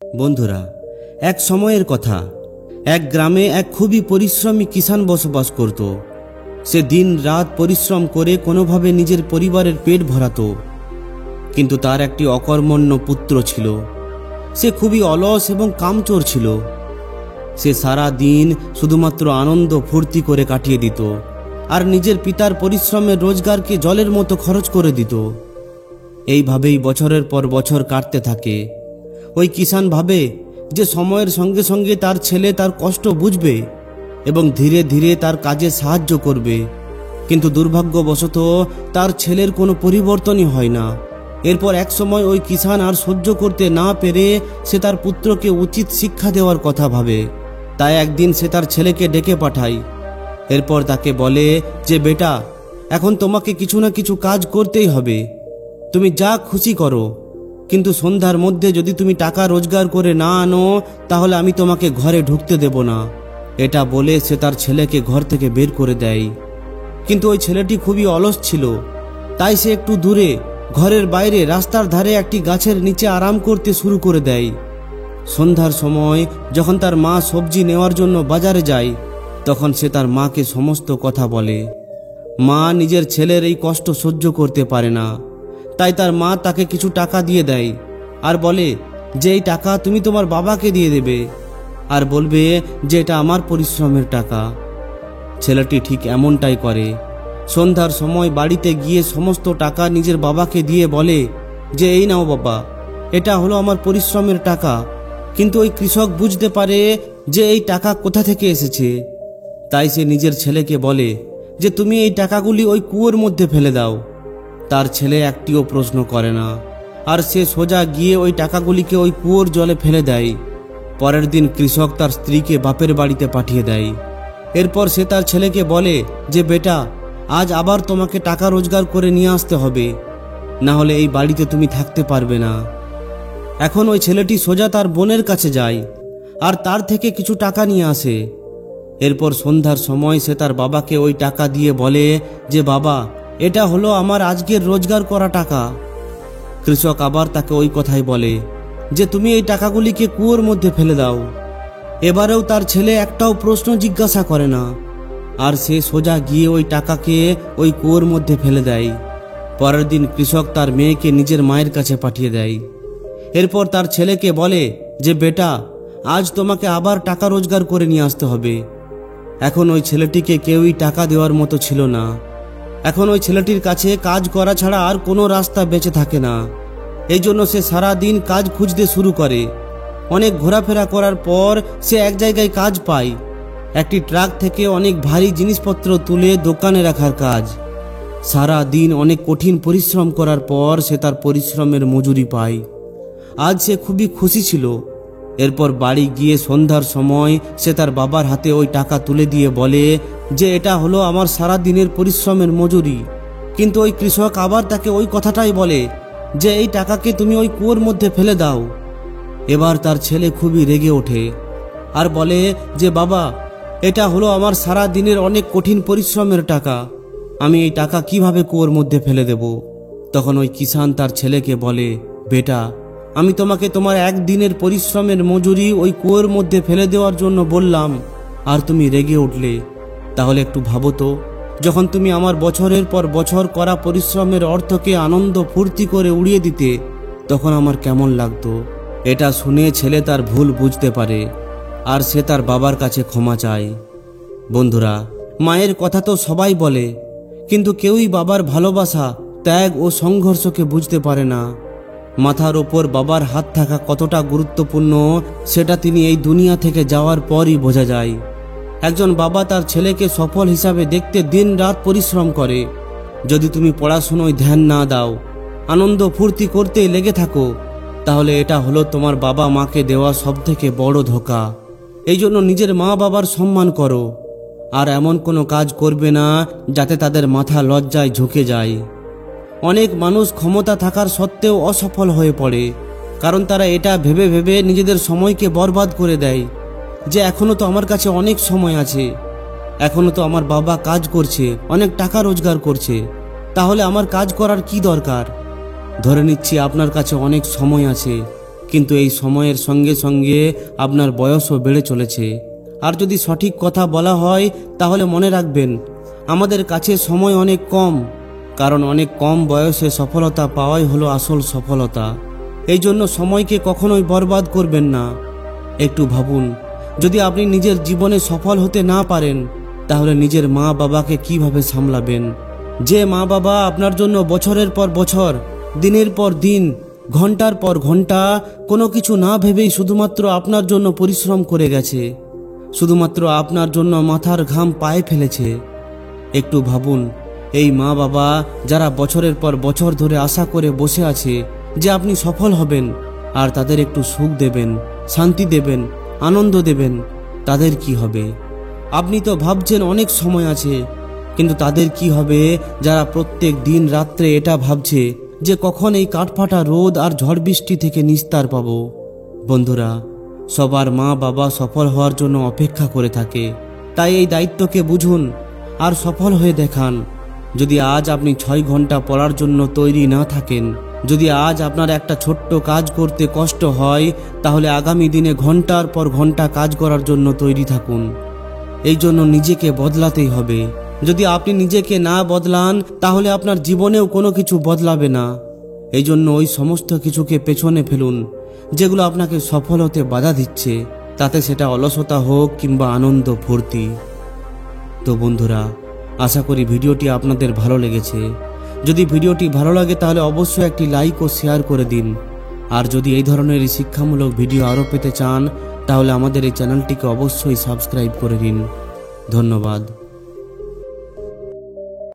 বন্ধুরা, এক সময়ের কথা, এক গ্রামে এক খুবই পরিশ্রমী কিষান বসবাস করত। সে দিন রাত পরিশ্রম করে কোনোভাবে নিজের পরিবারের পেট ভরাতো। কিন্তু তার একটি অকর্মণ্য পুত্র ছিল। সে খুবই অলস এবং কামচোর ছিল। সে সারা দিন শুধুমাত্র আনন্দ ফুর্তি করে কাটিয়ে দিত আর নিজের পিতার পরিশ্রমের রোজগারকে জলের মতো খরচ করে দিত। এইভাবেই বছরের পর বছর কাটতে থাকে। ওই কিষান ভাবে যে সময়ের সঙ্গে সঙ্গে তার ছেলে তার কষ্ট বুঝবে এবং ধীরে ধীরে তার কাজে সাহায্য করবে। কিন্তু দুর্ভাগ্যবশত তার ছেলের কোনো পরিবর্তনই হয় না। এরপর এক সময় ওই কিষান আর সহ্য করতে না পেরে সে তার পুত্রকে উচিত শিক্ষা দেওয়ার কথা ভাবে। তাই একদিন সে তার ছেলেকে ডেকে পাঠায়। এরপর তাকে বলে যে, বেটা, এখন তোমাকে কিছু না কিছু কাজ করতেই হবে। তুমি যা খুশি করো, কিন্তু সন্ধ্যার মধ্যে যদি তুমি টাকা রোজগার করে না আনো তাহলে আমি তোমাকে ঘরে ঢুকতে দেব না। এটা বলে সে তার ছেলেকে ঘর থেকে বের করে দেয়। কিন্তু ওই ছেলেটি খুবই অলস ছিল। তাই সে একটু দূরে ঘরের বাইরে রাস্তার ধারে একটি গাছের নিচে আরাম করতে শুরু করে দেয়। সন্ধ্যার সময় যখন তার মা সবজি নেওয়ার জন্য বাজারে যায়, তখন সে তার মাকে সমস্ত কথা বলে। মা নিজের ছেলের এই কষ্ট সহ্য করতে পারে না। তাই তার মা তাকে কিছু টাকা দিয়ে দেয় আর বলে যে এই টাকা তুমি তোমার বাবাকে দিয়ে দেবে আর বলবে যে এটা আমার পরিশ্রমের টাকা। ছেলেটি ঠিক এমনটাই করে। সন্ধ্যার সময় বাড়িতে গিয়ে সমস্ত টাকা নিজের বাবাকে দিয়ে বলে যে এই নাও বাবা, এটা হলো আমার পরিশ্রমের টাকা। কিন্তু ওই কৃষক বুঝতে পারে যে এই টাকা কোথা থেকে এসেছে। তাই সে নিজের ছেলেকে বলে যে তুমি এই টাকাগুলি ওই কুয়োর মধ্যে ফেলে দাও। তার ছেলে একটিও প্রশ্ন করে না আর সে সোজা গিয়ে ওই টাকাগুলিকে ওই কুয়োর জলে ফেলে দেয়। পরের দিন কৃষক তার স্ত্রীকে বাপের বাড়িতে পাঠিয়ে দেয়। এরপর সে তার ছেলেকে বলে যে, বেটা, আজ আবার তোমাকে টাকা রোজগার করে নিয়ে আসতে হবে, না হলে এই বাড়িতে তুমি থাকতে পারবে না। এখন ওই ছেলেটি সোজা তার বোনের কাছে যায় আর তার থেকে কিছু টাকা নিয়ে আসে। এরপর সন্ধ্যার সময় সে তার বাবাকে ওই টাকা দিয়ে বলে যে, বাবা, এটা হলো আমার আজকের রোজগার করা টাকা। কৃষক আবার তাকে ওই কথাই বলে যে তুমি এই টাকাগুলিকে কুয়োর মধ্যে ফেলে দাও। এবারেও তার ছেলে একটাও প্রশ্ন জিজ্ঞাসা করে না আর সে সোজা গিয়ে ওই টাকাকে ওই কুয়োর মধ্যে ফেলে দেয়। পরের দিন কৃষক তার মেয়েকে নিজের মায়ের কাছে পাঠিয়ে দেয়। এরপর তার ছেলেকে বলে যে, বেটা, আজ তোমাকে আবার টাকা রোজগার করে নিয়ে আসতে হবে। এখন ওই ছেলেটিকে কেউই টাকা দেওয়ার মতো ছিল না। এখন ওই ছেলেটির কাছে কাজ করা ছাড়া আর কোনো রাস্তা বেঁচে থাকে না। এই জন্য সে সারা দিন কাজ খুঁজতে শুরু করে। অনেক ঘোরাফেরা করার পর সে এক জায়গায় কাজ পায়, একটি ট্রাক থেকে অনেক ভারী জিনিসপত্র তুলে দোকানে রাখার কাজ। সারা দিন অনেক কঠিন পরিশ্রম করার পর সে তার পরিশ্রমের মজুরি পায়। আজ সে খুবই খুশি ছিল। এরপর বাড়ি গিয়ে সন্ধ্যার সময় সে তার বাবার হাতে ওই টাকা তুলে দিয়ে বলে যে এটা হলো আমার সারা দিনের পরিশ্রমের মজুরি। কিন্তু ওই কৃষক আবার তাকে ওই কথাটাই বলে যে এই টাকাকে তুমি ওই কুয়োর মধ্যে ফেলে দাও। এবার তার ছেলে খুবই রেগে ওঠে আর বলে যে, বাবা, এটা হলো আমার সারা দিনের অনেক কঠিন পরিশ্রমের টাকা, আমি এই টাকা কিভাবে কুয়োর মধ্যে ফেলে দেব? তখন ওই কিষান তার ছেলেকে বলে, বেটা, আমি তোমাকে তোমার একদিনের পরিশ্রমের মজুরি ওই কুয়োর মধ্যে ফেলে দেওয়ার জন্য বললাম আর তুমি রেগে উঠলে। তাহলে একটু ভাবো তো, যখন তুমি আমার বছরের পর বছর করা পরিশ্রমের অর্থকে আনন্দ ফুর্তি করে উড়িয়ে দিতে, তখন আমার কেমন লাগতো? এটা শুনে ছেলে তার ভুল বুঝতে পারে আর সে তার বাবার কাছে ক্ষমা চায়। বন্ধুরা, মায়ের কথা তো সবাই বলে, কিন্তু কেউই বাবার ভালোবাসা, ত্যাগ ও সংঘর্ষকে বুঝতে পারে না। মাথার ওপর বাবার হাত থাকা কতটা গুরুত্বপূর্ণ সেটা তিনি এই দুনিয়া থেকে যাওয়ার পরই বোঝা যায়। একজন বাবা তার ছেলেকে সফল হিসাবে দেখতে দিন রাত পরিশ্রম করে। যদি তুমি পড়াশোনায় ধ্যান না দাও, আনন্দ ফুর্তি করতেই লেগে থাকো, তাহলে এটা হলো তোমার বাবা মাকে দেওয়া সবথেকে বড় ধোঁকা। এই জন্য নিজের মা বাবার সম্মান করো আর এমন কোনো কাজ করবে না যাতে তাদের মাথা লজ্জায় ঝুঁকে যায়। অনেক মানুষ ক্ষমতা থাকার সত্ত্বেও অসফল হয়ে পড়ে, কারণ তারা এটা ভেবে ভেবে নিজেদের সময়কে বরবাদ করে দেয় যে এখনো তো আমার কাছে অনেক সময় আছে, এখনো তো আমার বাবা কাজ করছে, অনেক টাকা রোজগার করছে, তাহলে আমার কাজ করার কি দরকার? ধরে নিচ্ছি আপনার কাছে অনেক সময় আছে, কিন্তু এই সময়ের সঙ্গে সঙ্গে আপনার বয়সও বেড়ে চলেছে। আর যদি সঠিক কথা বলা হয় তাহলে মনে রাখবেন, আমাদের কাছে সময় অনেক কম, কারণ অনেক কম বয়সে সফলতা পাওয়াই হলো আসল সফলতা। এই জন্য সময়কে কখনোই বরবাদ করবেন না। একটু ভাবুন, যদি আপনি নিজের জীবনে সফল হতে না পারেন তাহলে নিজের মা বাবাকে কিভাবে সামলাবেন? যে মা বাবা আপনার জন্য বছরের পর বছর, দিনের পর দিন, ঘন্টার পর ঘন্টা কোনো কিছু না ভেবেই শুধুমাত্র আপনার জন্য পরিশ্রম করে গেছে, শুধুমাত্র আপনার জন্য মাথার ঘাম পায়ে ফেলেছে। একটু ভাবুন, এই মা বাবা যারা বছরের পর বছর ধরে আশা করে বসে আছে যে আপনি সফল হবেন আর তাদের একটু সুখ দেবেন, শান্তি দেবেন, আনন্দ দেবেন, তাদের কি হবে? আপনি তো ভাবছেন অনেক সময় আছে, কিন্তু তাদের কি হবে যারা প্রত্যেক দিন রাত্রে এটা ভাবছে যে কখন এই কাঠফাটা রোদ আর ঝড় বৃষ্টি থেকে নিস্তার পাবো? বন্ধুরা, সবার মা বাবা সফল হওয়ার জন্য অপেক্ষা করে থাকে, তাই এই দায়িত্বকে বুঝুন আর সফল হয়ে দেখান। যদি আজ আপনি 6 ঘন্টা পড়ার জন্য তৈরি না থাকেন, যদি আজ আপনার একটা ছোট্ট কাজ করতে কষ্ট হয়, তাহলে আগামী দিনে ঘন্টার পর ঘন্টা কাজ করার জন্য তৈরি থাকুন। এই জন্য নিজেকে বদলাতেই হবে। যদি আপনি নিজেকে না বদলান তাহলে আপনার জীবনেও কোনো কিছু বদলাবে না। এই জন্য ওই সমস্ত কিছুকে পেছনে ফেলুন যেগুলো আপনাকে সফল হতে বাধা দিচ্ছে, তাতে সেটা অলসতা হোক কিংবা আনন্দ ফুর্তি। তো বন্ধুরা, আশা করি ভিডিওটি আপনাদের ভালো লেগেছে। যদি ভিডিওটি ভালো লাগে তাহলে অবশ্যই একটি লাইক ও শেয়ার করে দিন। আর যদি এই ধরনের শিক্ষামূলক ভিডিও আরও পেতে চান তাহলে আমাদের এই চ্যানেলটিকে অবশ্যই সাবস্ক্রাইব করে দিন। ধন্যবাদ।